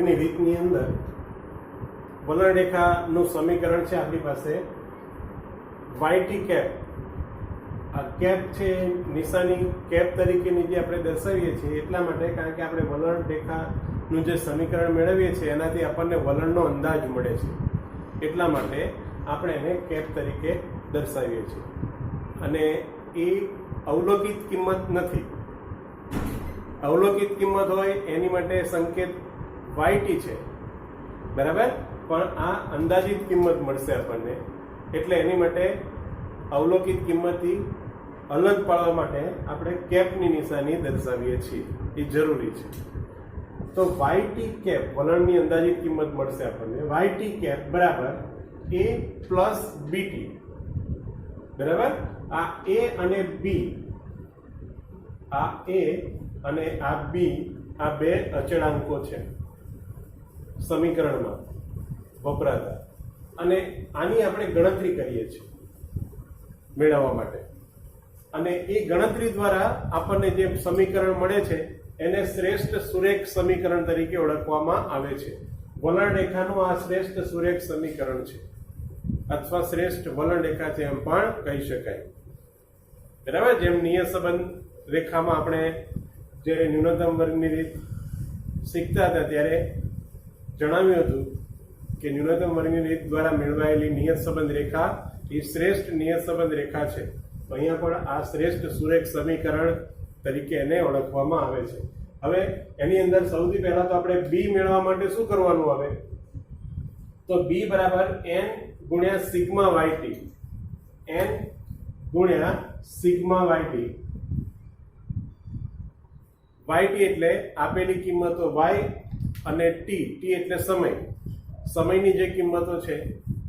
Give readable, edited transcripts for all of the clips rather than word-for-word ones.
વર્ગની રીતની અંદર વલણ રેખાનું સમીકરણ છે આપણી પાસે yt કેપ. આ કેપ છે નિશાની કેપ તરીકેની જે આપણે દર્શાવીએ છીએ એટલા માટે કારણ કે આપણે વલણ રેખાનું જે સમીકરણ મેળવીએ છીએ એનાથી આપણને વલણનો અંદાજ મળે છે, એટલા માટે આપણે એને કેપ તરીકે દર્શાવીએ છીએ. અને એ અવલોકિત કિંમત નથી. અવલોકિત કિંમત હોય એની માટે સંકેત yt છે, બરાબર, પણ આ અંદાજિત કિંમત મળશે આપણને, એટલે એની માટે અવલોકિત કિંમતથી અલગ પાડવા માટે આપણે કેપની નિશાની દર્શાવીએ છીએ, એ જરૂરી છે. તો yt કેપ વલણની અંદાજિત કિંમત મળશે આપણને. yt કેપ બરાબર a પ્લસ bt, બરાબર. આ a અને b, આ a અને આ b, આ બે અચળાંકો છે સમીકરણમાં વપરાતા, અને આની આપણે ગણતરી કરીએ છીએ મેળવવા માટે. અને એ ગણતરી દ્વારા આપણને જે સમીકરણ મળે છે એને શ્રેષ્ઠ સુરેખ સમીકરણ તરીકે ઓળખવામાં આવે છે. વલણ રેખાનું આ શ્રેષ્ઠ સુરેખ સમીકરણ છે, અથવા શ્રેષ્ઠ વલણ રેખા છે એમ પણ કહી શકાય, બરાબર. જેમ નિયત સંબંધ રેખામાં આપણે જ્યારે ન્યૂનતમ વર્ગની રીત શીખતા હતા ત્યારે જણાવ્યું હતું કે ન્યૂનતમ વર્ગની રીત દ્વારા મેળવાયેલી નિયત સંબંધ રેખા એ શ્રેષ્ઠ નિયત સંબંધ રેખા છે. તો અહીંયા પણ આ શ્રેષ્ઠ સુરેખ સમીકરણ તરીકે એને ઓળખવામાં આવે છે. હવે એની અંદર સૌથી પહેલા તો આપણે બી મેળવવા માટે શું કરવાનું આવે, તો બી બરાબર n ગુણ્યા સિગ્મા yt, n ગુણ્યા સિગ્મા yt. yt એટલે આપેલી કિંમતો y અને t એટલે સમયની જે કિંમતો છે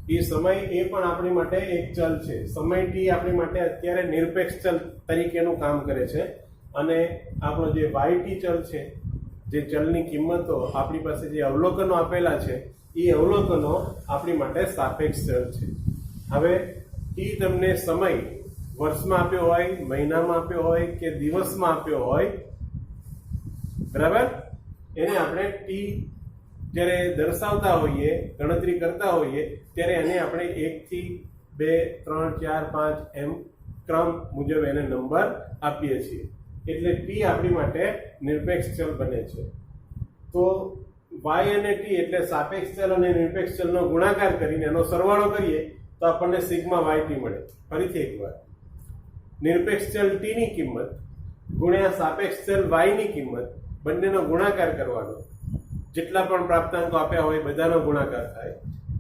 એ સમય એ પણ આપણી માટે એક ચલ છે. સમય t આપણી માટે અત્યારે નિરપેક્ષ ચલ તરીકેનું કામ કરે છે, અને આપણો જે yt ચલ છે, જે ચલની કિંમતો આપણી પાસે જે અવલોકનો આપેલા છે એ અવલોકનો આપણી માટે સાપેક્ષ ચલ છે. હવે t તમને સમય વર્ષમાં આપ્યો હોય, મહિનામાં આપ્યો હોય કે દિવસમાં આપ્યો હોય, બરાબર, એને આપણે t જ્યારે દર્શાવતા હોઈએ, ગણતરી કરતા હોઈએ ત્યારે એને આપણે 1 થી 2, 3, 4, 5 એમ ક્રમ મુજબ એને નંબર આપીએ છીએ, એટલે t આપણી માટે નિરપેક્ષ ચલ બને છે. તો y અને t એટલે સાપેક્ષ ચલ અને નિરપેક્ષ ચલનો ગુણાકાર કરીને એનો સરવાળો કરીએ તો આપણને સિગ્મા yt મળે. ફરીથી એકવાર, નિરપેક્ષ ચલ t ની કિંમત ગુણ્યા સાપેક્ષ ચલ y ની કિંમત, બંનેનો ગુણાકાર કરવાનો. જેટલા પણ પ્રાપ્તાંકો આપ્યા હોય બધાનો ગુણાકાર થાય,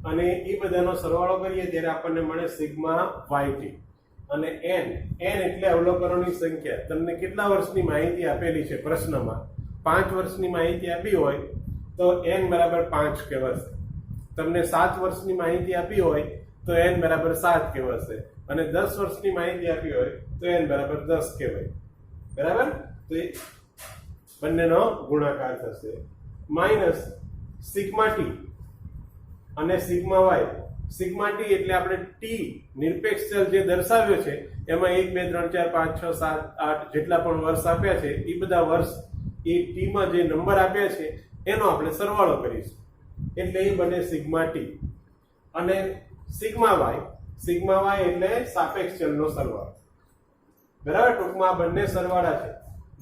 અને એ બધાનો સરવાળો કરીએ ત્યારે આપણને મળે સિગ્મા yt. અને n એટલે અવલોકનોની સંખ્યા. તમને કેટલા વર્ષની માહિતી આપેલી છે પ્રશ્નમાં? 5 વર્ષની માહિતી આપી હોય તો n બરાબર 5 કહેવાશે. તમને 7 વર્ષની માહિતી આપી હોય તો n બરાબર 7 કહેવાશે, અને 10 વર્ષની માહિતી આપી હોય તો n બરાબર 10 કહેવાય, બરાબર. તો એ બંનેનો ગુણાકાર થશે. માઇનસ સિગ્મા ટી અને સિગ્મા y. સિગ્મા ટી એટલે આપણે ટી નિરપેક્ષ ચલ જે દર્શાવ્યો છે એમાં 1, 2, 3, 4, 5, 6, 7, 8 જેટલા પણ વર્ષ આપ્યા છે એ બધા વર્ષ એ ટી માં જે નંબર આપ્યા છે એનો આપણે સરવાળો કરીશું, એટલે એ બને સિગ્મા ટી. અને સિગ્મા y એટલે સાપેક્ષ ચલનો સરવાળો, બરાબર. ટૂંકમાં આ બંને સરવાળા છે,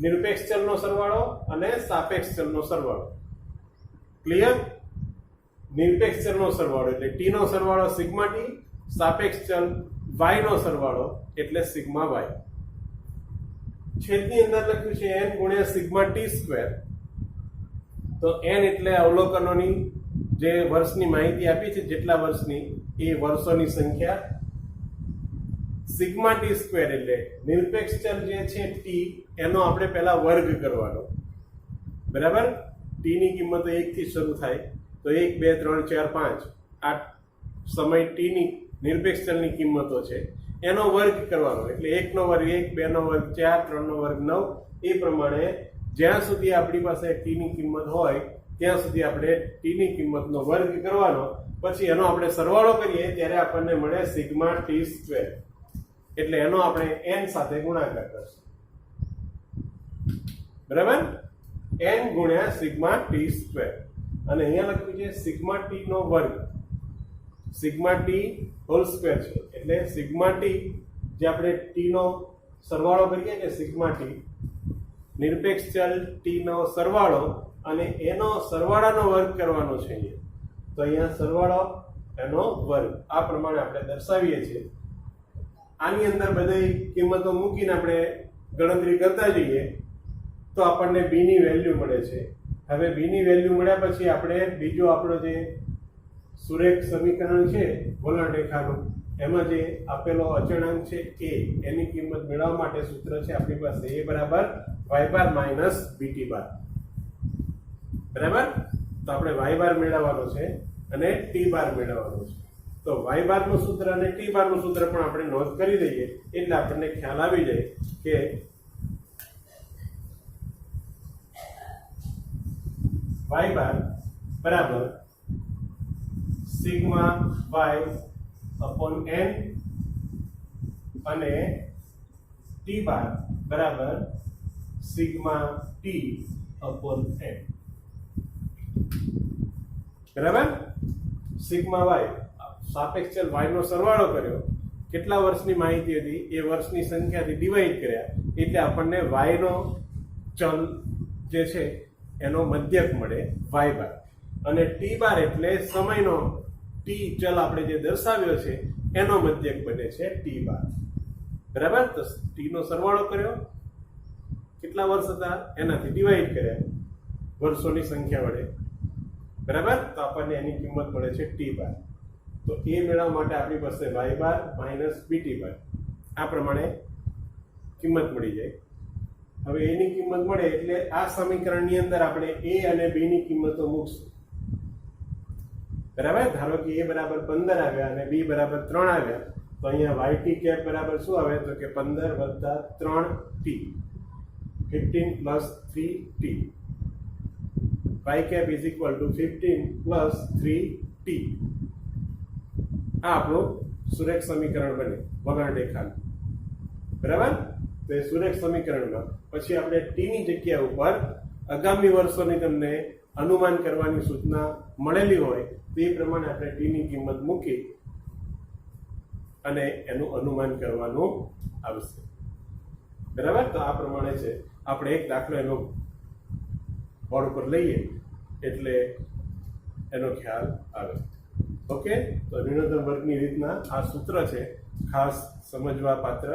નિરપેક્ષ ચલનો સરવાળો અને સાપેક્ષ ચલનો સરવાળો. ક્લિયર? નિરપેક્ષ ચલનો સરવાળો એટલે t નો સરવાળો સિગ્મા t, સાપેક્ષ ચલ y નો સરવાળો એટલે સિગ્મા y. છેદની અંદર લખ્યું છે n ગુણ્યા સિગ્મા t સ્ક્વેર. તો n એટલે અવલોકનોની જે વર્ષની માહિતી આપી છે, જેટલા વર્ષની એ વર્ષોની સંખ્યા. સિગ્મા ટી સ્ક્વેર એટલે નિરપેક્ષ ચલ જે છે t એનો આપણે પહેલા વર્ગ કરવાનો, બરાબર. t ની કિંમત 1 થી શરૂ થાય, તો 1, 2, 3, 4, 5 આ સમય t ની નિરપેક્ષ ચલની કિંમતો છે એનો વર્ગ કરવાનો, એટલે 1 નો વર્ગ 1, 2 નો વર્ગ 4, 3 નો વર્ગ 9. એ પ્રમાણે જ્યાં સુધી આપણી પાસે t ની કિંમત હોય ત્યાં સુધી આપણે t ની કિંમતનો વર્ગ કરવાનો, પછી એનો આપણે સરવાળો કરીએ ત્યારે આપણને મળે સિગ્મા ટી સ્ક્વેર, એટલે એનો આપણે n સાથે ગુણાકાર કરશું, બરાબર. n ગુણ્યા સિગ્મા ટી સ્ક્વેર. અને અહીંયા લખ્યું છે સિગ્મા ટી નો વર્ગ, સિગ્મા ટી હોલ સ્ક્વેર છે એટલે સિગ્મા ટી જે આપણે ટી નો સરવાળો કરીએ કે સિગ્મા ટી નિરપેક્ષ ચલ ટી નો સરવાળો અને એનો સરવાળાનો વર્ગ કરવાનો છે અહીંયા. તો અહીંયા સરવાળો એનો વર્ગ આ પ્રમાણે આપણે દર્શાવીએ છીએ. આની અંદર બધી કિંમતો મૂકીને આપણે ગણતરી કરતા જઈએ તો આપણને બી ની વેલ્યુ મળે છે. હવે બી ની વેલ્યુ મળ્યા પછી આપણે બીજો આપણો જે સુરેખ સમીકરણ છે વલણ રેખાનું, એમાં જે આપેલો અચળાંક છે એ એની કિંમત મેળવવા માટે સૂત્ર છે આપણી પાસે a બરાબર y બાર માઇનસ bt બાર. બરાબર? તો આપણે y બાર મેળવવાનો છે અને t બાર મેળવવાનો છે. તો y બાર નું સૂત્ર અને t બાર નું સૂત્ર પણ આપણે નોંધ કરી દઈએ એટલે આપણને ખ્યાલ આવી જાય કે y બાર બરાબર સિગ્મા y અપોન n અને t બાર બરાબર સિગ્મા t અપોન n. બરાબર? સિગ્મા y સાપેક્ષ ચલ y નો સરવાળો કર્યો, કેટલા વર્ષની માહિતી હતી એ વર્ષની સંખ્યાથી ડિવાઈડ કર્યા એટલે આપણને y નો ચલ જે છે એનો મધ્યક મળે y બાર, અને t બાર એટલે સમયનો t ચલ આપણે જે દર્શાવ્યો છે એનો મધ્યક બને છે t બાર. બરાબર? તો t નો સરવાળો કર્યો, કેટલા વર્ષ હતા એનાથી ડિવાઈડ કર્યા વર્ષોની સંખ્યા વડે. બરાબર? તો આપણને એની કિંમત મળે છે t બાર. તો એ મેળવવા માટે આપણી પાસે y બાર માઇનસ bt બાર આ પ્રમાણે કિંમત મળી જાય. હવે એની કિંમત મળે એટલે આ સમીકરણની અંદર આપણે a અને b ની કિંમતો મૂકશું. બરાબર? ધારો કે a બરાબર 15 આવ્યા અને b બરાબર 3 આવ્યા તો અહીંયા yt કેપ બરાબર શું આવે તો કે 15 વત્તા 3t 15 plus 3t. y cap is equal to 15 plus 3t. આ આપણું સુરેખ સમીકરણ બને વલણ રેખાનું. બરાબર? તો એ સુરેખ સમીકરણમાં પછી આપણે t ની જગ્યા ઉપર આગામી વર્ષોની તમને અનુમાન કરવાની સૂચના મળેલી હોય તો એ પ્રમાણે આપણે t ની કિંમત મૂકી અને એનું અનુમાન કરવાનું આવશે. બરાબર? તો આ પ્રમાણે છે. આપણે એક દાખલો એનો બોર્ડ ઉપર લઈએ એટલે એનો ખ્યાલ આવે. ઓકે? તો ન્યૂનતમ વર્ગની રીતના આ સૂત્ર છે, ખાસ સમજવા પાત્ર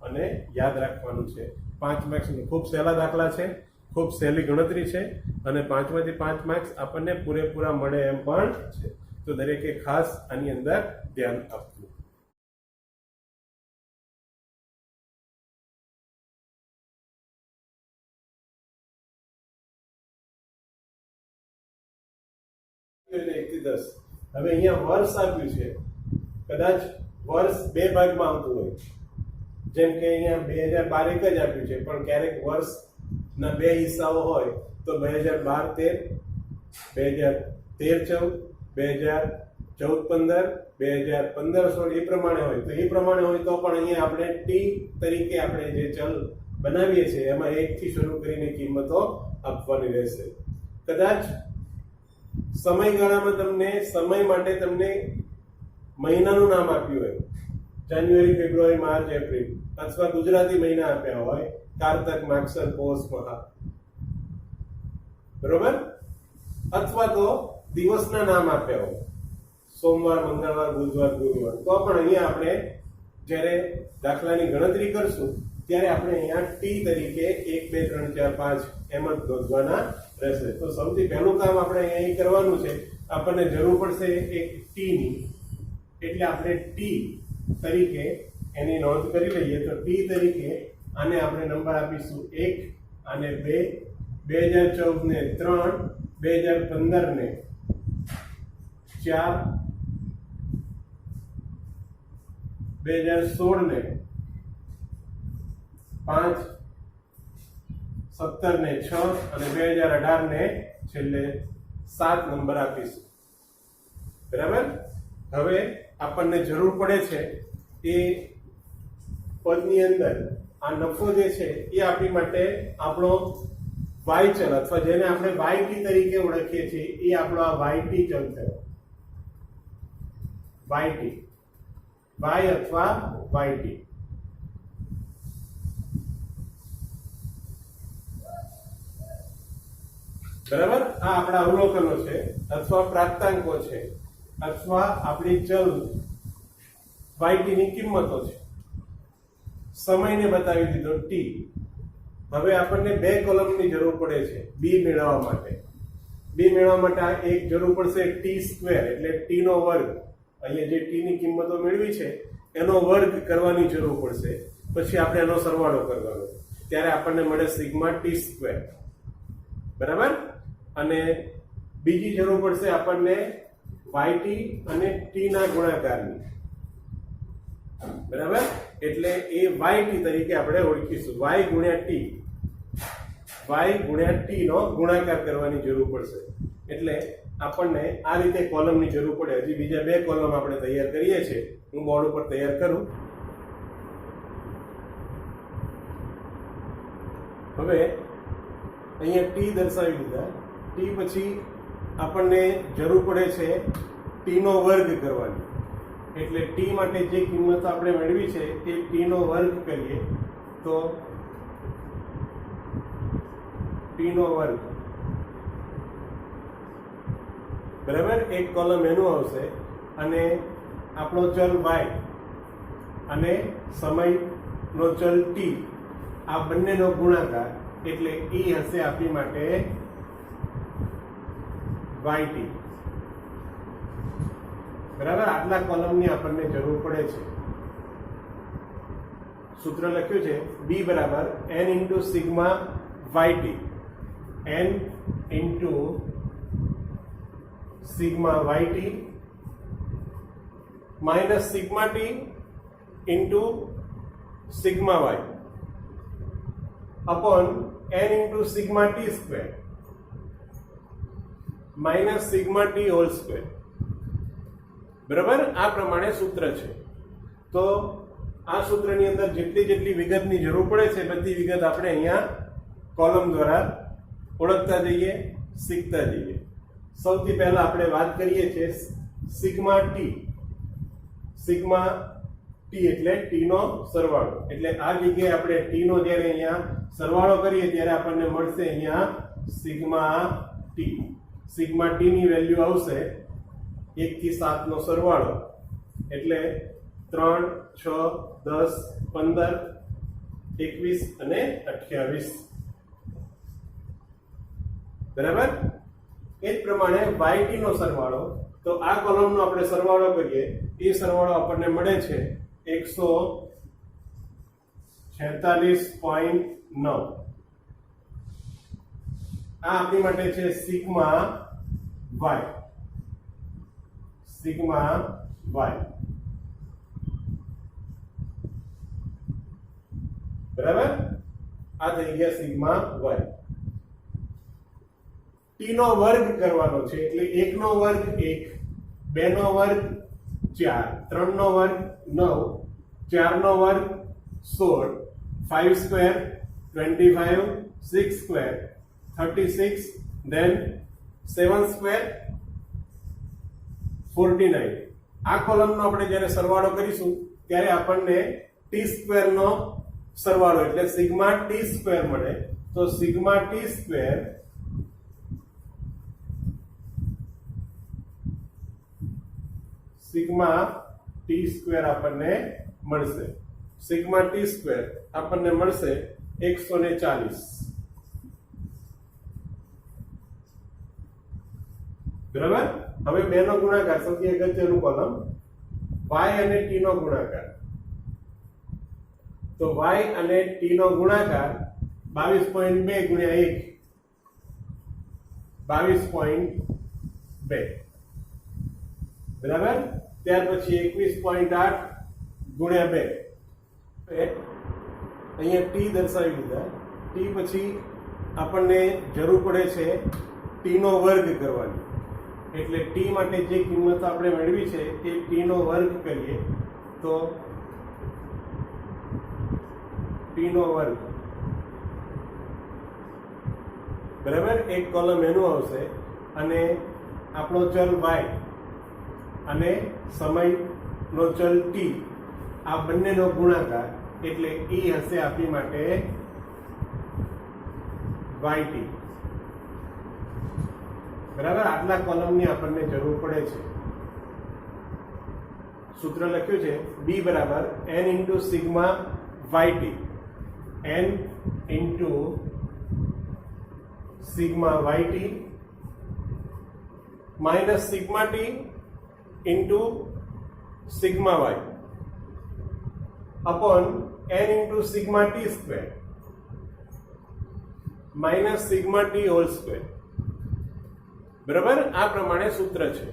અને યાદ રાખવાનું છે. 5 માર્ક્સનું ખૂબ સહેલા દાખલા છે, ખૂબ સહેલી ગણતરી છે અને 5 માંથી 5 માર્ક્સ આપણને પૂરેપૂરા મળે એમ પણ છે. તો દરેકે ખાસ આની અંદર ધ્યાન આપવું. હવે અહીંયા વર્ષ આપ્યું છે, કદાચ વર્ષ બે ભાગમાં આવતું હોય, જેમ કે અહીંયા 2012 એક જ આપ્યું છે પણ ક્યારેક વર્ષના બે હિસ્સાઓ હોય તો 2012-13, 2013-14, 2014-15, 2015-16 એ પ્રમાણે હોય. તો એ પ્રમાણે હોય તો પણ અહીંયા આપણે ટી તરીકે આપણે જે ચલ બનાવીએ છીએ એમાં 1 થી શરૂ કરીને કિંમતો આપવાની રહેશે. કદાચ સમયગાળામાં તમને સમય માટે તમને મહિનાનું નામ આપ્યું હોય, જાન્યુઆરી, ફેબ્રુઆરી, માર્ચ, એપ્રિલ, અથવા ગુજરાતી મહિના આપ્યા હોય કારતક, માગસર, પોષ, મહા. બરોબર? અથવા તો દિવસના નામ આપ્યા હોય, સોમવાર, મંગળવાર, બુધવાર, ગુરુવાર. તો પણ અહીંયા આપણે જ્યારે દાખલાની ગણતરી કરશું ત્યારે આપણે અહીંયા ટી તરીકે 1, 2, 3, 4, 5 એમ જ નોંધવાના રહેશે. તો સૌથી પહેલું કામ આપણે અહીં કરવાનું છે, આપણને જરૂર પડશે એક ટી ની, એટલે આપણે ટી તરીકે એની નોંધ કરી લઈએ. તો ટી તરીકે આને આપણે નંબર આપીશું 1, આને 2, 2014 ને 3, 2015 ને 4, 2016 ને 5, 17 ને 6 અને 2018 ને છેલ્લે 7 નંબર આપીશું. બરાબર? હવે આપણને જરૂર પડે છે એ પદની અંદર આ નફો જે છે એ આપણી માટે આપણો y ચલ અથવા જેને આપણે yt તરીકે ઓળખીએ છીએ એ આપણો આ yt ચલ થયો. yt y અથવા yt. બરાબર, આ આપણા અવલોકનો છે અથવા પ્રાપ્તાંકો છે અથવા આપણી ચલ yt ની કિંમતો છે. સમયને બતાવી દીધો t. હવે આપણને બે કોલમની જરૂર પડે છે b મેળવવા માટે. b મેળવવા માટે આ એક જરૂર પડશે t² એટલે t નો વર્ગ. અહીંયા જે t ની કિંમતો મેળવી છે એનો વર્ગ કરવાની જરૂર પડશે. પછી આપણે એનો સરવાળો કરવાનો, ત્યારે આપણને મળે σt². બરાબર. અને બીજી જરૂર પડશે આપણને yt અને t ના ગુણાકારની. બરાબર, એટલે એ yt તરીકે આપણે ઓળખીશું. y ગુણ્યા t નો ગુણાકાર કરવાની જરૂર પડશે. એટલે આપણને આ રીતે કોલમની જરૂર પડે. હજી બીજા બે કોલમ આપણે તૈયાર કરીએ છીએ. હું બોર્ડ ઉપર તૈયાર કરું. હવે અહીંયા t દર્શાવી દીધા. t પછી આપણને જરૂર પડે છે t નો વર્ગ કરવાની. એટલે t માટે જે કિંમત આપણે મેળવી છે એ t નો વર્ગ કરીએ તો t નો વર્ગ. બરાબર, એક કોલમ એનું આવશે અને આપણો ચલ y અને સમયનો ચલ t આ બંનેનો ગુણાકાર એટલે e હશે આપણી માટે yt. બરાબર, આટલા કોલમની આપણને જરૂર પડે છે. સૂત્ર લખ્યું છે b બરાબર n into sigma yt. n into sigma yt minus sigma t into sigma y upon n into sigma t² minus sigma t whole square. બરાબર, આ પ્રમાણે સૂત્ર છે. તો આ સૂત્રની અંદર જેટલી વિગતની જરૂર પડે છે બધી વિગત આપણે અહીંયા કોલમ દ્વારા ઓળખતા જઈએ, શીખતા જઈએ. સૌથી પહેલા આપણે વાત કરીએ છીએ સિગ્મા t. સિગ્મા t એટલે t નો સરવાળો. એટલે આ જગ્યાએ આપણે t નો જ્યારે અહીંયા સરવાળો કરીએ ત્યારે આપણને મળશે અહીંયા સિગ્મા t. સિગ્મા t ની વેલ્યુ આવશે 1 થી 7 નો સરવાળો એટલે 3, 6, 10, 15, 21 અને 28. બરાબર, એ જ પ્રમાણે yt નો સરવાળો. તો આ કોલમનો આપણે સરવાળો કરીએ એ સરવાળો આપણને મળે છે 146.9. આ આપણી માટે છે સિગ્મા y. Sigma y. બરાબર, આ થઈ ગયા સિગ્મા y. t નો વર્ગ કરવાનો છે એટલે 1 નો વર્ગ 1, 2 નો વર્ગ 4, 3 નો વર્ગ 9, 4 નો વર્ગ 16, 5 સ્ક્વેર 25, 6 સ્ક્વેર 36, then 7 સ્ક્વેર 49. આ કોલમનો આપણે જ્યારે સરવાળો કરીશું ત્યારે આપણને t² નો સરવાળો એટલે સિગ્મા t² મળે. તો સિગ્મા t² સિગ્મા t² આપણને મળશે. સિગ્મા t² આપણને મળશે 140. બરાબર, હવે બે નો ગુણાકાર સૌથી અગત્યનું કોલમ y અને t નો ગુણાકાર. તો y અને t નો ગુણાકાર 22.2 ગુણ્યા 1 22.2. બરાબર, ત્યાર પછી 21.8 ગુણ્યા 2. અહીંયા t દર્શાવી દીધા. t પછી આપણને જરૂર પડે છે t નો વર્ગ કરવાની. એટલે t માટે જે કિંમત આપણે મેળવી છે એ t નો વર્ગ કરીએ તો t નો વર્ગ બરાબર, એક કોલમ એનું આવશે અને આપણો ચલ y અને સમયનો ચલ t આ બંનેનો ગુણાકાર એટલે e હશે આપણી માટે yt. બરાબર, આટલા કોલમની આપણને જરૂર પડે છે. સૂત્ર લખ્યું છે b બરાબર n into sigma yt, n into sigma yt minus sigma t into sigma y upon n into sigma T square minus sigma T whole square. બરાબર, આ પ્રમાણે સૂત્ર છે.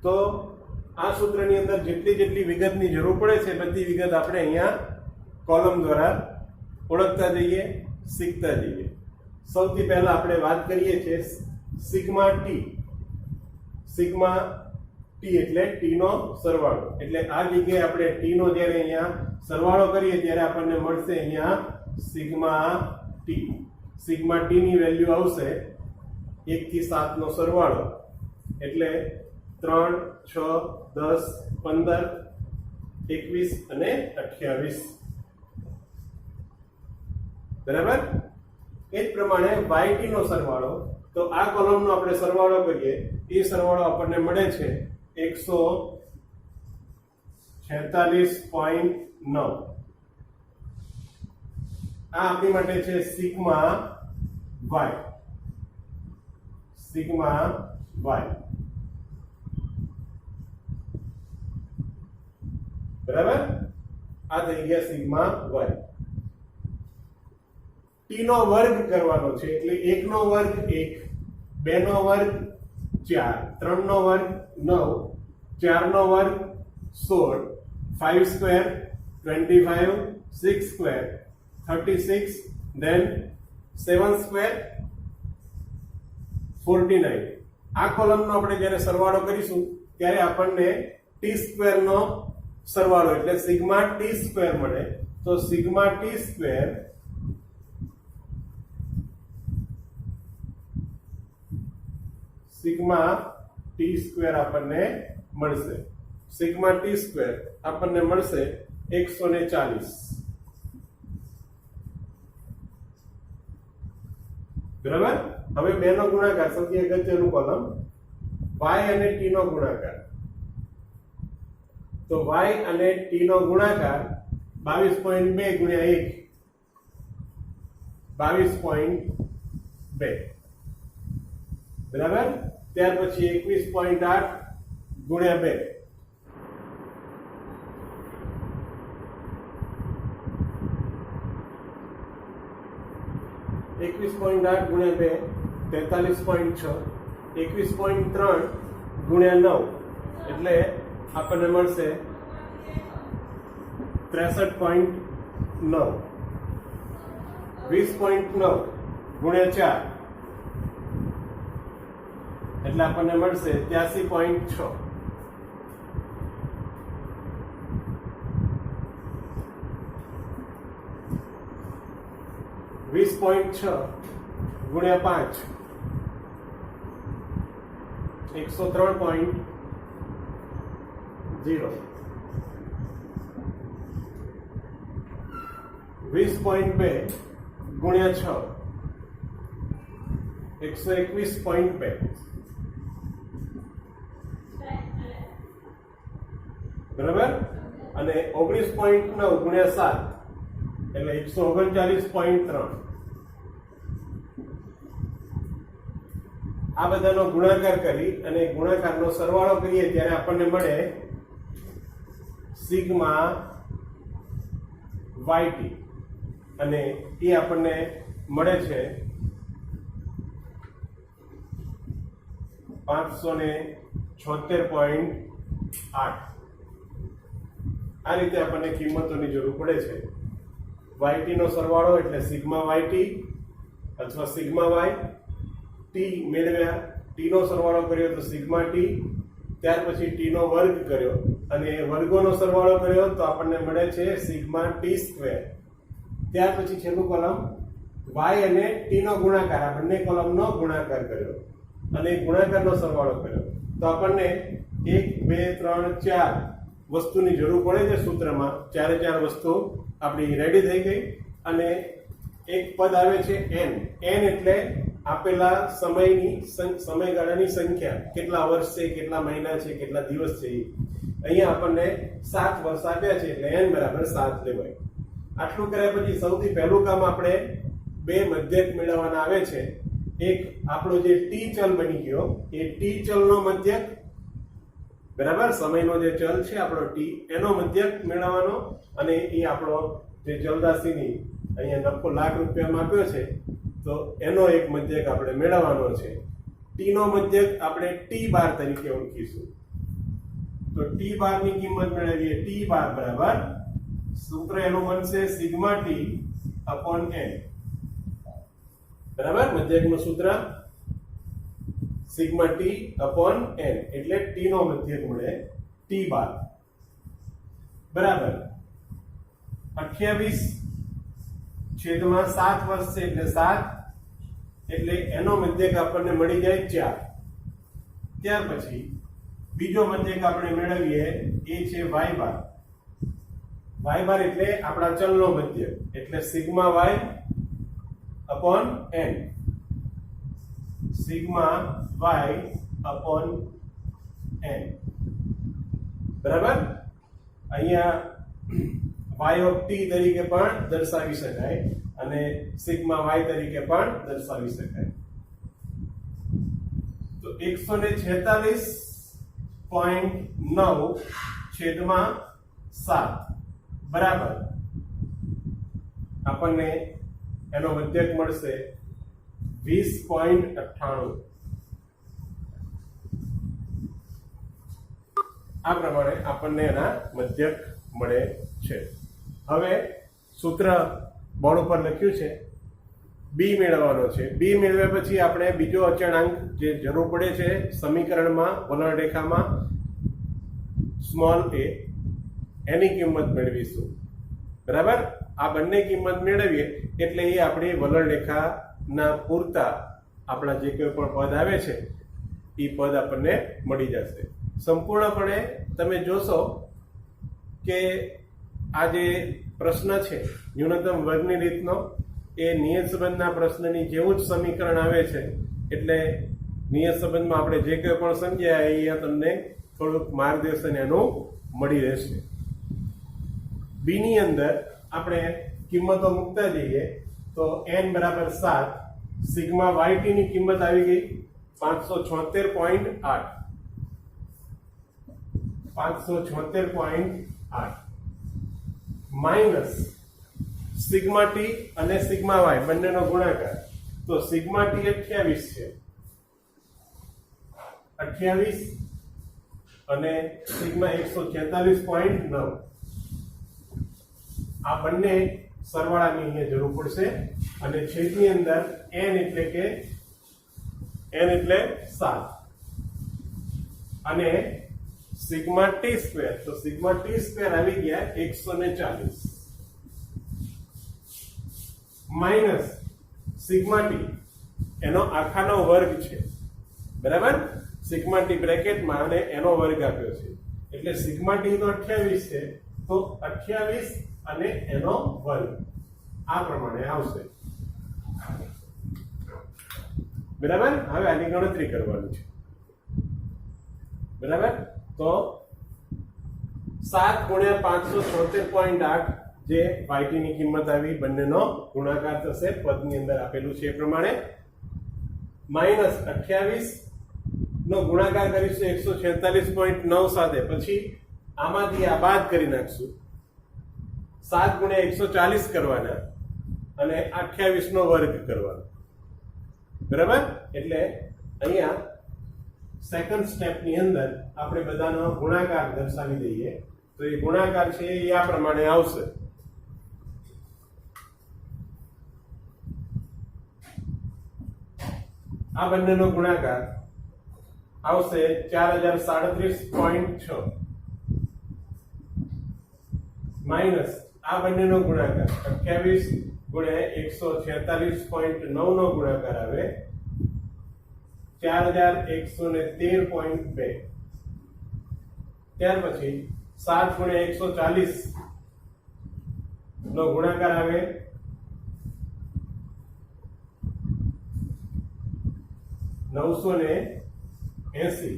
તો આ સૂત્રની અંદર જેટલી વિગતની જરૂર પડે છે બધી વિગત આપણે અહીંયા કોલમ દ્વારા ઓળખતા જઈએ, શીખતા જઈએ. સૌથી પહેલા આપણે વાત કરીએ છીએ સિગ્મા ટી. સિગ્મા ટી એટલે ટી નો સરવાળો. એટલે આ જગ્યાએ આપણે ટી નો જ્યારે અહીંયા સરવાળો કરીએ ત્યારે આપણને મળશે અહીંયા સિગ્મા ટી. સિગ્મા ટી ની વેલ્યુ આવશે 1 થી 7 નો સરવાળો એટલે 3, 6, 10, 15, 21 અને 28. બરાબર, એ જ પ્રમાણે yt નો સરવાળો, તો આ કોલમનો આપણે સરવાળો કરીએ એ સરવાળો આપણને મળે છે 146.9. આ આપણી માટે છે સિગ્મા y. સિગ્મા y બરાબર, આ થઈ ગયા સિગ્મા y. t નો વર્ગ કરવાનો છે એટલે 1 નો વર્ગ 1, 2 નો વર્ગ 4, 3 નો વર્ગ 9, 4 નો વર્ગ 16, 5 સ્ક્વેર 25, 6 સ્ક્વેર 36, then 7 સ્ક્વેર 49. આ કોલમનો આપણે જ્યારે સરવાળો કરીશું ત્યારે આપણને ટી સ્ક્વેર નો સરવાળો એટલે સિગ્મા ટી સ્ક્વેર મળે. તો sigma T square sigma T square આપણને મળશે. સિગ્મા ટી સ્ક્વેર આપણને મળશે 140. બરાબર, હવે બે નો ગુણાકાર, સૌથી અગત્યનું કોલમ y અને t નો ગુણાકાર. તો y અને t નો ગુણાકાર 22.2 ગુણ્યા 1, 22.2. બરાબર, ત્યાર પછી 21.8 ગુણ્યા 2, 21.8 ગુણ્યા 2 43.6, 21.3 ગુણ્યા 9 એટલે આપણને મળશે 63.9, 20.9 ગુણ્યા 4 એટલે આપણને મળશે 83.6. $20.6 ગુણ્યા 5 103.0. 20.2 ગુણ્યા 6 121.2. બરાબર, અને 19.9 ગુણ્યા 7 એટલે 139.3. આ બધાનો ગુણાકાર કરી અને ગુણાકારનો સરવાળો કરીએ ત્યારે આપણને મળે સિગ્મા yt અને એ આપણને મળે છે 576.8. આ રીતે આપણને કિંમતોની જરૂર પડે છે. yt નો સરવાળો એટલે સિગ્મા yt અથવા સિગ્મા y. ટી મેળવ્યા, ટી નો સરવાળો કર્યો તો સિગ્મા ટી, ત્યાર પછી ટી નો વર્ગ કર્યો અને વર્ગોનો સરવાળો કર્યો તો આપણને મળે છે સિગ્મા ટી સ્ક્વેર. ત્યાર પછી છેલ્લું કોલમ y અને t નો ગુણાકાર, આ બંને કોલમનો ગુણાકાર કર્યો અને ગુણાકારનો સરવાળો કર્યો તો આપણને 1 2 3 4 વસ્તુની જરૂર પડે છે સૂત્રમાં. ચારે ચાર વસ્તુ આપણી રેડી થઈ ગઈ અને એક પદ આવે છે n. n એટલે આપેલા સમયગાળાની સંખ્યા, કેટલા વર્ષ છે, કેટલા મહિના છે, કેટલા દિવસ છે. અહીંયા આપણને 7 વર્ષ આપ્યા છે એટલે n બરાબર 7 લેવાય. આટલું કર્યા પછી સૌથી પહેલું કામ આપણે બે મધ્યક મેળવવાના આવે છે. એક આપણો જે t ચલ બની ગયો એ t ચલનો મધ્યક, બરાબર, સમયનો જે ચલ છે આપણો t એનો મધ્યક મેળવવાનો અને એ આપણો જે ચલરાશિની અહીંયા નફો ₹1,00,000 આપ્યો છે તો એનો એક મધ્યક આપણે મેળવવાનો છે. t નો મધ્યક આપણે t બાર તરીકે ઓળખીશું. તો t બાર ની કિંમત મેળવીએ. t બાર બરાબર સૂત્ર એનું બનશે સિગ્મા t અપોન n. બરાબર, મધ્યકનું સૂત્ર સિગ્મા t અપોન n એટલે t નો મધ્યક મળે t બાર બરાબર 28/7 વર્ષ છે એટલે 7 એટલે એનો મધ્યક આપણને મળી જાય 4. ત્યાર પછી બીજો મધ્યક આપણે મેળવીએ એ છે y બાર. y બાર એટલે આપણા ચલનો મધ્યક એટલે sigma y upon n. Sigma y upon n બરાબર. અહીંયા y ઓફ t તરીકે પણ દર્શાવી શકાય અને સિગ્મા y તરીકે પણ દર્શાવી શકાય. તો 146.9 છેદમાં 7 બરાબર આપણને એનો મધ્યક મળશે 20.98. આ પ્રમાણે આપણને એના મધ્યક મળે છે. હવે સૂત્ર બોર્ડ ઉપર લખ્યું છે. બી મેળવવાનો છે. બી મેળવ્યા પછી આપણે બીજો અચળાંક જે જરૂર પડે છે સમીકરણમાં, વલણ રેખામાં સ્મોલ a, એની કિંમત મેળવીશું. બરાબર, આ બંને કિંમત મેળવીએ એટલે એ આપણી વલણ રેખાના પૂરતા આપણા જે કોઈ પણ પદ આવે છે એ પદ આપણને મળી જશે. સંપૂર્ણપણે તમે જોશો કે આ જે પ્રશ્ન છે ન્યૂનતમ વર્ગની રીતનો એ નિયત સંબંધના પ્રશ્નની જેવું જ સમીકરણ આવે છે. એટલે નિયત સંબંધમાં આપણે જે કંઈ પણ સમજ્યા અહીંયા તમને થોડુંક માર્ગદર્શન એનું મળી રહેશે. બી ની અંદર આપણે કિંમતો મૂકતા જઈએ તો n બરાબર 7, સિગ્મા yt ની કિંમત આવી ગઈ 576.8. 576.8 માઇનસ સિગ્મા t અને સિગ્મા y બંનેનો ગુણાકાર. તો સિગ્મા t 28 છે, 28 અને સિગ્મા 146.9. આ બંને સરવાળાની અહીંયા જરૂર પડશે અને છેદની અંદર n એટલે 7 અને સિગ્મા t સ્ક્વેર. તો સિગ્મા t સ્ક્વેર આવી ગયા 140 માઇનસ સિગ્મા t એનો આખાનો વર્ગ છે. બરાબર, સિગ્મા t બ્રેકેટમાં અને એનો વર્ગ આપ્યો છે એટલે સિગ્મા t તો 28 છે તો 28 અને એનો વર્ગ આ પ્રમાણે આવશે. બરાબર, હવે આની ગણતરી કરવાની છે. બરાબર, તો 7 ગુણ્યા 576.8 જે yt ની કિંમત આવી બંનેનો ગુણાકાર થશે પદની અંદર આપેલું છે એ પ્રમાણે, માઇનસ 28 નો ગુણાકાર કરીશું 146.9 સાથે. પછી આમાંથી આ બાદ કરી નાખશું. 7 ગુણ્યા 140 કરવાના અને 28 નો વર્ગ કરવાનો. બરાબર, એટલે અહીંયા સેકન્ડ સ્ટેપ ની અંદર આપણે બધાનો ગુણાકાર દર્શાવી દઈએ તો એ ગુણાકાર છે એ આ પ્રમાણે આવશે. આ બંનેનો ગુણાકાર આવશે 4037.6 માઇનસ આ બંનેનો ગુણાકાર 28 ગુણ્યા 146.9 નો ગુણાકાર આવે 4113.2. ત્યાર પછી 7 ગુણ્યા 140 નો ગુણાકાર આવે 980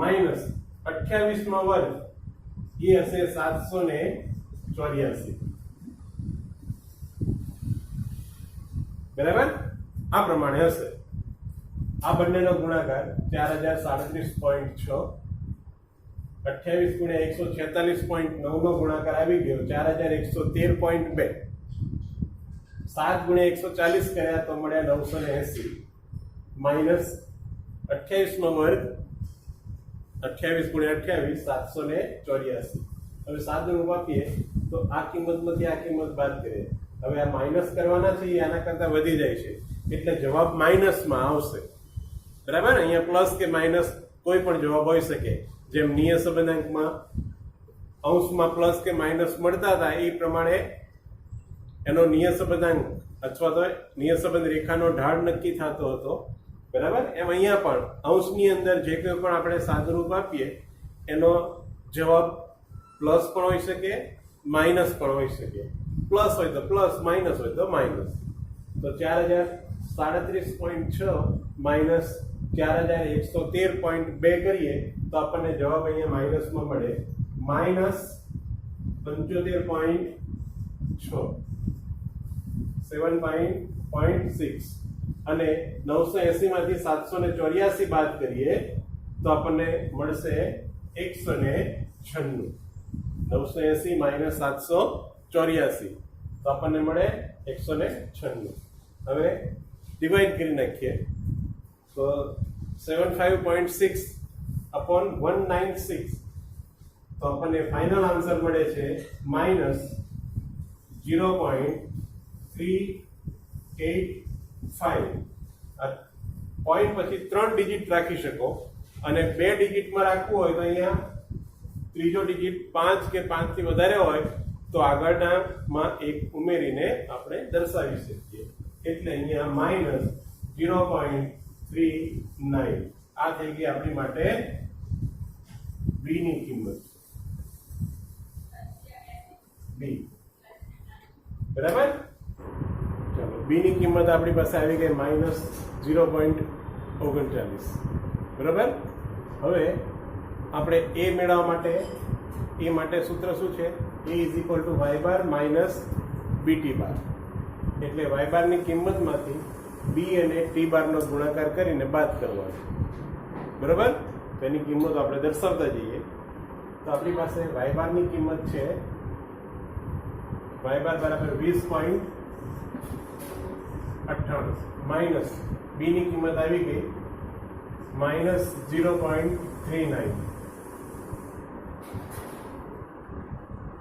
માઇનસ 28 નો વર્ગ એ હશે 784. બરાબર, આ પ્રમાણે હશે. આ બંનેનો ગુણાકાર 4037.6. 28 ગુણ્યા 146.9 નો ગુણાકાર આવી ગયો 4113.2. 7 ગુણ્યા 140 કર્યા તો મળ્યા 980 માઇનસ 28 નો વર્ગ 28 ગુણ્યા 28 784. હવે સાદું રૂપ આપીએ તો આ કિંમતમાંથી આ કિંમત બાદ કરીએ. હવે આ માઇનસ કરવાના છે એ આના કરતા વધી જાય છે એટલે જવાબ માઇનસમાં આવશે. બરાબર, અહીંયા પ્લસ કે માઇનસ કોઈ પણ જવાબ હોઈ શકે. જેમ નિયત સંબંધાંકમાં અંશમાં પ્લસ કે માઇનસ મળતા હતા એ પ્રમાણે એનો નિયત સંબંધાંક અથવા તો નિયત સંબંધ રેખાનો ઢાળ નક્કી થતો હતો. બરાબર, એમ અહીંયા પણ અંશની અંદર જે કોઈ પણ આપણે સાદુરૂપ આપીએ એનો જવાબ પ્લસ પણ હોઈ શકે, માઇનસ પણ હોઈ શકે. પ્લસ હોય તો પ્લસ, માઇનસ હોય તો માઇનસ. તો 4037.6 માઇનસ 4113.2 કરીએ તો આપણને જવાબ અહીંયા માઇનસમાં મળે માઇનસ 75.6 7.6. અને 980 માંથી 784 બાદ કરીએ તો આપણને મળશે 196. 980 માઇનસ 784 તો આપણને મળે 196. હવે ડિવાઈડ કરી નાખીએ તો 75.6 upon 196 તો આપણને ફાઇનલ આન્સર મળે છે માઇનસ 0.385. પોઈન્ટ પછી 3 ડિજિટ રાખી શકો અને 2 ડિજિટમાં રાખવું હોય તો અહીંયા ત્રીજો ડિજિટ 5 કે 5 થી વધારે હોય તો આગળનામાં એક ઉમેરીને આપણે દર્શાવી શકીએ. એટલે અહીંયા માઇનસ 0.39. આ થઈ ગઈ આપણી માટે બી ની કિંમત. બી બરાબર. ચાલો, બી ની કિંમત આપણી પાસે આવી ગઈ માઇનસ 0.39. બરાબર. હવે આપણે એ મેળવવા માટે એ માટે સૂત્ર શું છે? a is equal to y bar minus b t bar. એટલે y બારની કિંમતમાંથી બી અને ટી બારનો ગુણાકાર કરીને બાદ કરવાનો. બરાબર. તો એની કિંમત આપણે દર્શાવતા જઈએ તો આપણી પાસે y બારની કિંમત છે y બાર બરાબર 20.98 માઇનસ બી ની કિંમત આવી ગઈ માઇનસ 0.39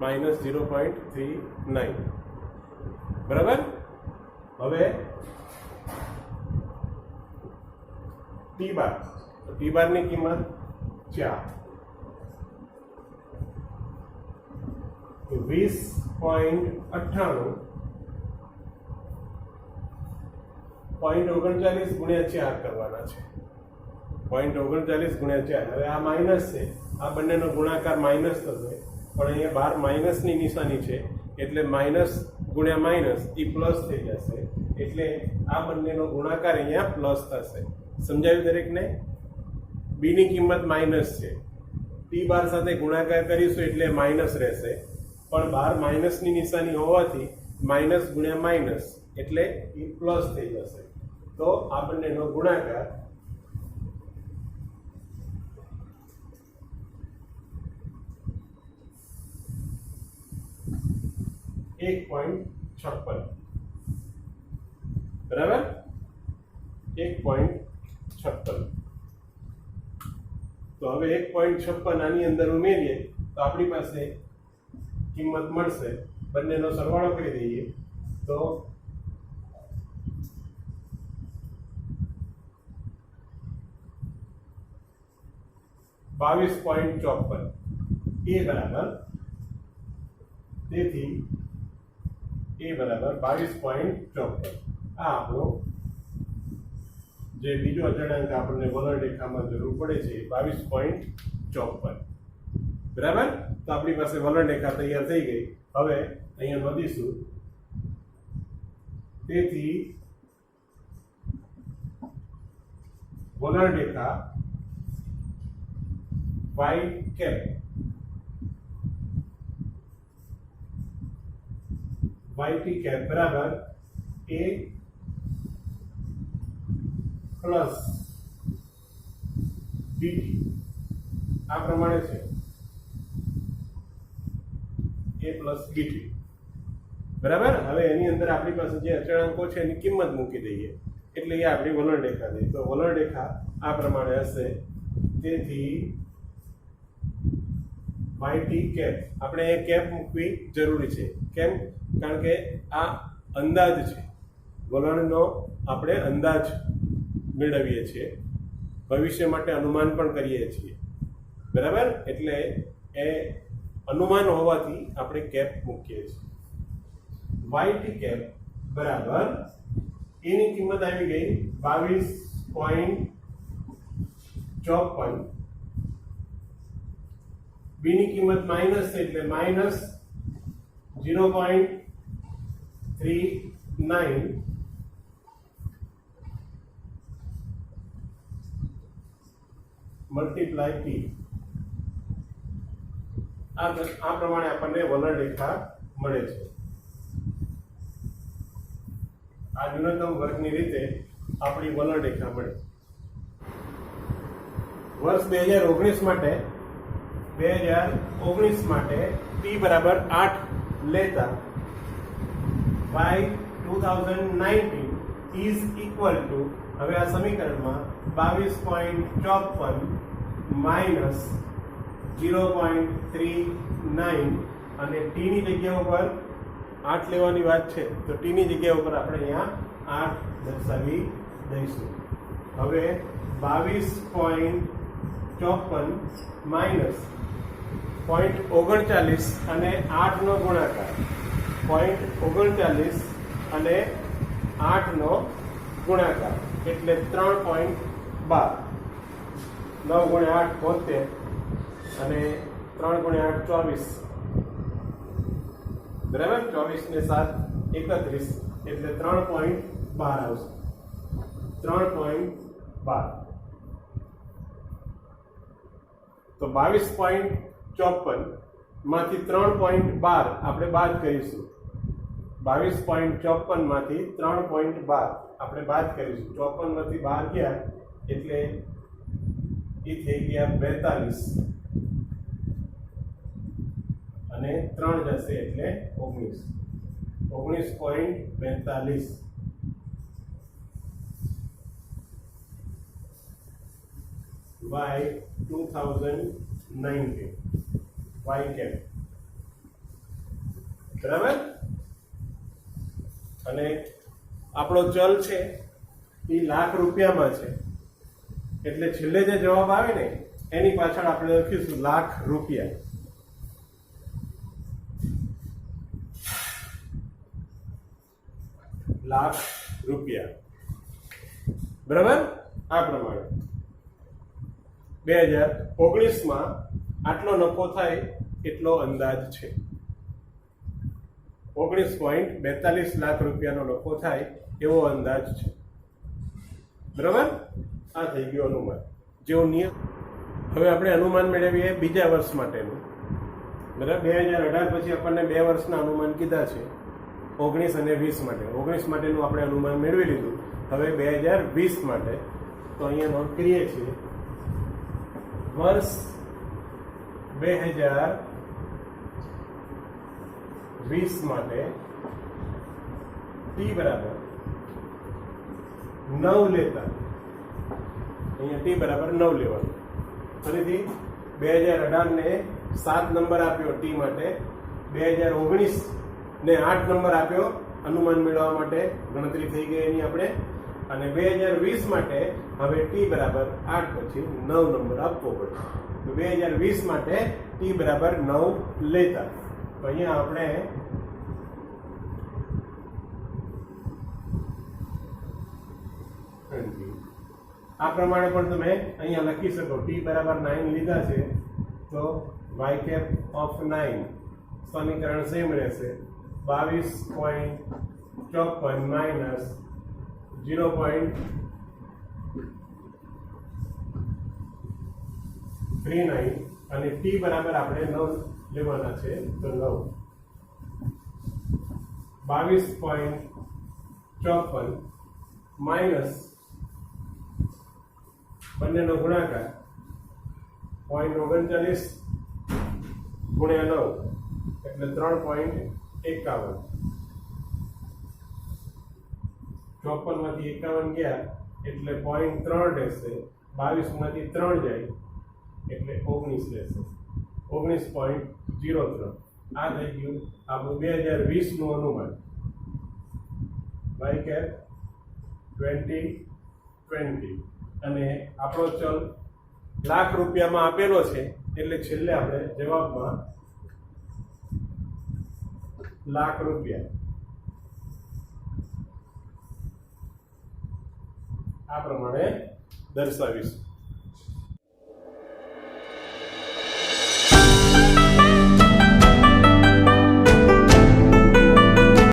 માઇનસ 0.39. બરાબર. હવે ટી બાર, તો ટી બાર ની કિંમત 4 તો 20.98 0.39 ગુણ્યા 4 કરવાના છે. 0.39 ગુણ્યા 4. હવે આ માઇનસ છે, આ બંનેનો ગુણાકાર માઇનસ થશે પણ અહીંયા બાર માઇનસ ની નિશાની છે એટલે માઇનસ ગુણ્યા માઇનસ એ પ્લસ થઈ જશે. એટલે આ બંનેનો ગુણાકાર અહીંયા પ્લસ થશે. સમજાયું દરેકને? બી ની કિંમત માઇનસ છે, ટી બાર સાથે ગુણાકાર કરીશું એટલે માઇનસ રહેશે પણ બાર માઇનસ ની નિશાની હોવાથી માઇનસ ગુણ્યા માઇનસ એટલે એ પ્લસ થઈ જશે. તો આ બંનેનો ગુણાકાર 1.56. બરાબર. 1.56. તો હવે 1.56 આની અંદર ઉમેરીએ તો આપણી પાસે કિંમત મળશે. બંનેનો સરવાળો કરી દઈએ તો 22.54 એ બરાબર. તેથી એ બરાબર 22.54. આ આપણો જે બીજો અચળાંક આપણને વલણ રેખામાં જરૂર પડે છે 22.54. બરાબર. તો આપણી પાસે વલણ રેખા તૈયાર થઈ ગઈ. હવે અહીંયા નોંધીશું. તેથી વલણ રેખા y કેપ yt કેપ બરાબર a પ્લસ bt આ પ્રમાણે છે. a પ્લસ bt બરાબર. હવે એની અંદર આપણી પાસે જે અચળાંકો છે એની કિંમત મૂકી દઈએ એટલે એ આપણી વલણ રેખા થઈ. તો વલણ રેખા આ પ્રમાણે હશે. તેથી yt કેપ આપણે એ કેપ મૂકવી જરૂરી છે. કેમ? કારણ કે આ અંદાજ છે. વલણનો આપણે અંદાજ મેળવીએ છીએ, ભવિષ્ય માટે અનુમાન પણ કરીએ છીએ. બરાબર. એટલે એ અનુમાન હોવાથી આપણે કેપ મૂકીએ છીએ. yt કેપ બરાબર એની કિંમત આવી ગઈ 22.54. બી ની કિંમત માઇનસ છે એટલે માઇનસ 0.39 મલ્ટીપ્લાય ટી. આ પ્રમાણે આપણને વલણ રેખા મળે છે. આ ન્યૂનતમ વર્ગની રીતે આપણી વલણ રેખા મળે. વર્ષ 2019 માટે ટી બરાબર 8 લેતા by 2019 is equal to, હવે આ સમીકરણમાં 22.54 માઇનસ 0.39 અને ટી ની જગ્યા ઉપર 8 લેવાની વાત છે તો ટી ની જગ્યા ઉપર આપણે અહીંયા 8 દર્શાવી દઈશું. હવે 22.54 માઇનસ 0.39 અને 8 નો ગુણાકાર 0.39 અને 8 નો ગુણાકાર એટલે 3.12. 9 ગુણ્યા 8 72 અને 3 ગુણ્યા 8 24. બરાબર. 24 ને 7 31 એટલે 3.12 આવશે. 3.12 તો 22.54 માંથી 3.12 આપણે બાદ કરીશું. 22.54 માંથી 3.12 આપણે બાદ કરીશું. 54 માંથી 12 ગયા એટલે એ થઈ ગયા 42 અને 3 જશે એટલે 19.42 by 2019 y કેપ. બરાબર. અને આપણો ચલ છે એ લાખ રૂપિયામાં છે એટલે છેલ્લે જે જવાબ આવે ને એની પાછળ આપણે લખીશું લાખ રૂપિયા. લાખ રૂપિયા. બરાબર. આ પ્રમાણે 2019 આટલો નફો થાય એટલો અંદાજ છે. 19.42 લાખ રૂપિયાનો નફો થાય એવો અંદાજ છે. બરાબર. આ થઈ ગયું અનુમાન. જેવું નિયમ. હવે આપણે અનુમાન મેળવીએ બીજા વર્ષ માટેનું. બરાબર. 2018 પછી આપણને 2 વર્ષના અનુમાન કીધા છે, 19 અને 20 માટે. 19 માટેનું આપણે અનુમાન મેળવી લીધું. હવે 2020 માટે તો અહીંયા નોંધ કરીએ છીએ. વર્ષ 2020 માટે ટી બરાબર 9 લેતા અહીંયા ટી બરાબર 9 લેવાનું. ફરીથી 2018 ને 7 નંબર આપ્યો ટી માટે, 2019 ને 8 નંબર આપ્યો અનુમાન મેળવવા માટે. ગણતરી થઈ ગઈ એની આપણે. અને 2020 માટે હવે ટી બરાબર 8 પછી 9 નંબર આપવો પડે. તો 2020 માટે ટી બરાબર 9 લેતા તો અહીંયા આપણે 20. આ પ્રમાણે પણ તમે અહીંયા લખી શકો t બરાબર 9 લીધા છે તો y cap of 9 સમીકરણ સેમ રહેશે 22.54 માઇનસ 0.39 અને t બરાબર આપણે 9 લેવાના છે તો 9 22.54 માઇનસ બંનેનો ગુણાકાર 0.39 ગુણ્યા 9 એટલે 3.51. 54 માંથી 51 ગયા એટલે 0.3 રહેશે. 22 માંથી 3 જાય એટલે 19 રહેશે. 19.03. આ થઈ ગયું આપણું 2020 નું અનુમાન. y cap 2020 અને આપણો ચલ લાખ રૂપિયામાં આપેલો છે એટલે છેલ્લે આપણે જવાબમાં લાખ રૂપિયા આ પ્રમાણે દર્શાવીશું.